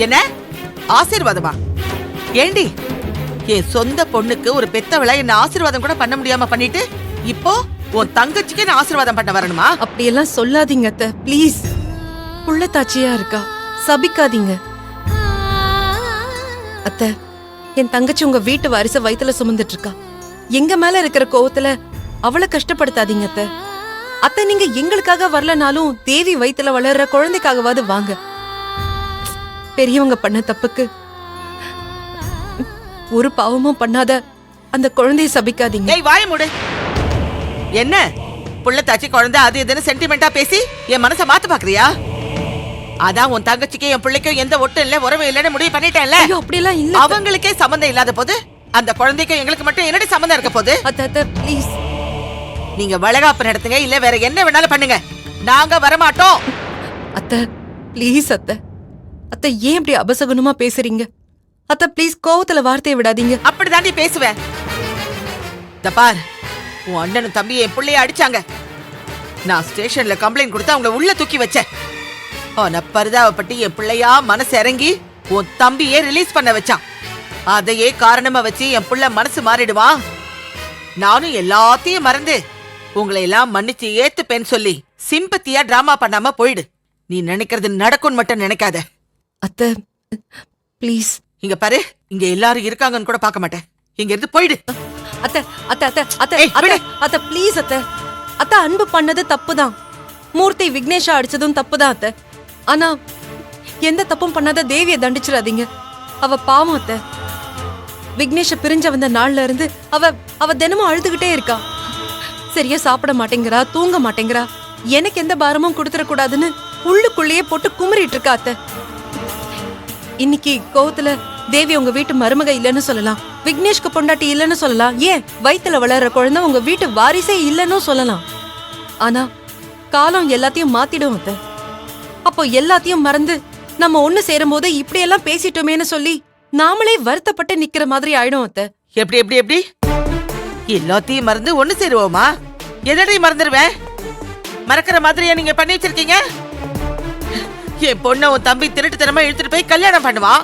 என்ன ஆசீர்வாதமா? ஏண்டி, என் சொந்த பொண்ணுக்கு ஒரு பெத்தவளை என்ன ஆசீர்வாதம் கூட பண்ண முடியாம பண்ணிட்டு இப்போ உன் தங்கச்சிக்கு என்ன ஆசீர்வாதம் பண்ண வரணுமா? அப்படியெல்லாம் சொல்லாதீங்க அத்தை, ப்ளீஸ். புள்ளத்தாச்சியா இருக்கா, சபிக்காதீங்க அத்தை. என் தங்கச்சி உங்க வீட்டு வாரிச வயித்துல சுமந்துட்டு இருக்கா. எங்க மேல இருக்கிற கோவத்துல அவளை கஷ்டப்படுத்தாதீங்க அத்தை. அத்தை, நீங்க எங்களுக்காக வரலனாலும் தேவி வயித்துல வளர்ற குழந்தைக்காகவாது வாங்க. பெரியவங்க பண்ண தப்புக்கு ஒரு பாவமும் பண்ணாத அந்த குழந்தைய சபிக்காதீங்க. ஏய், வாய மூடு. என்ன புள்ளத்தாச்சி குழந்தை அது இதுன்னு சென்டிமெண்டா பேசி என் மனசை மாத்த பாக்குறியா? அதான் உன் தங்கச்சிக்கு என் பிள்ளைக்கும் எந்த ஒட்டும் இல்ல, உறவு இல்லன்னு முடிவு பண்ணிட்டேன்ல. ஐயோ, அப்படியெல்லாம் இல்ல. அவங்களுக்கே சம்பந்தம் இல்லாத போது அந்த குழந்தைக்கும் எங்களுக்கு மட்டும் என்னடி சம்பந்தம் இருக்க போது? அத்தை ப்ளீஸ். நீங்க வளகாப்பு நடத்துங்க, இல்ல வேற என்ன வேணாலும் பண்ணுங்க, நாங்க வரமாட்டோம். அத்தை ப்ளீஸ் அத்தை. அத்தை, ஏன் இப்படி அபசகுனமா பேசுறீங்க? அத்தை ப்ளீஸ், கோவத்துல வார்த்தையை விடாதீங்க. அப்படிதாண்டி பேசுவேன். இந்த பார், உன் அண்ணனும் தம்பி என் பிள்ளைய அடிச்சாங்க. நான் ஸ்டேஷன்ல கம்ப்ளைண்ட் கொடுத்து அவங்கள உள்ள தூக்கி வச்சேன். ஆனா பரிதாபப்பட்டு என் பிள்ளையா மனசு இறங்கி உன் தம்பியே ரிலீஸ் பண்ண வச்சான். அதையே காரணமா வச்சு என் பிள்ளை மனசு மாறிடுவான். நானும் எல்லாத்தையும் மறந்து உங்களை எல்லாம் மன்னிச்சு ஏத்துப்பேன்னு சொல்லி சிம்பத்தியா டிராமா பண்ணாம போயிடு. நீ நினைக்கிறது நடக்கும்னு மட்டும் நினைக்காத. அத்தை ப்ளீஸ். இங்க பாரு, இங்க எல்லாரும் இருக்காங்கன்னு கூட பார்க்க மாட்டேன். இங்க இருந்து போயிடு. அத்தை அத்தை அத்தை அத்தை ஏய், அத்தை விடு. அத்தை ப்ளீஸ் அத்தை. அத்தை, அன்பு பண்ணது தப்புதான். மூர்த்தி விக்னேஷா அடிச்சதும் தப்புதான் அத்தை. ஆனா எந்த தப்பும் பண்ணாத தேவியை தண்டிச்சிடாதீங்க. அவ பாவம் அத்தை. விக்னேஷ பிரிஞ்ச வந்த நாள்ல இருந்து அவ தினமும் அழுதுகிட்டே இருக்கா. சரியா சாப்பிட மாட்டேங்கிறா, தூங்க மாட்டேங்கிறா. எனக்கு எந்த பாரமும் கொடுத்துட கூடாதுன்னு உள்ளுக்குள்ளேயே போட்டு குமரிட்டு இருக்கா அத்தை. இன்னைக்கு கோவத்துல தேவி உங்க வீட்டு மருமக இல்லன்னு சொல்லலாம், விக்னேஷ்க்கு பொண்டாட்டி இல்லன்னு சொல்லலாம், ஏன் வயித்துல வளர்ற குழந்தை உங்க வீட்டு வாரிசே இல்லன்னு சொல்லலாம். ஆனா காலம் எல்லாத்தையும் மாத்திடும் அத்தை. அப்போ எல்லாத்தையும் மறந்து நம்ம ஒண்ணு சேரும் போது இப்படி எல்லாம் பேசிட்டோமேன்னு சொல்லி நாமளே வருத்தப்பட்டு நிக்கிற மாதிரி ஆயிடும் அத்தை. எப்படி எப்படி எப்படி எல்லாத்தையும் மறந்து ஒண்ணு சேருவோமா? என்னடி மறந்துடுவேன்? மறக்கிற மாதிரியா நீங்க பண்ணி வச்சிருக்கீங்க? என் பொண்ண உன் தம்பி திருட்டுத்தனமா இழுத்துட்டு போய் கல்யாணம் பண்ணுவான்.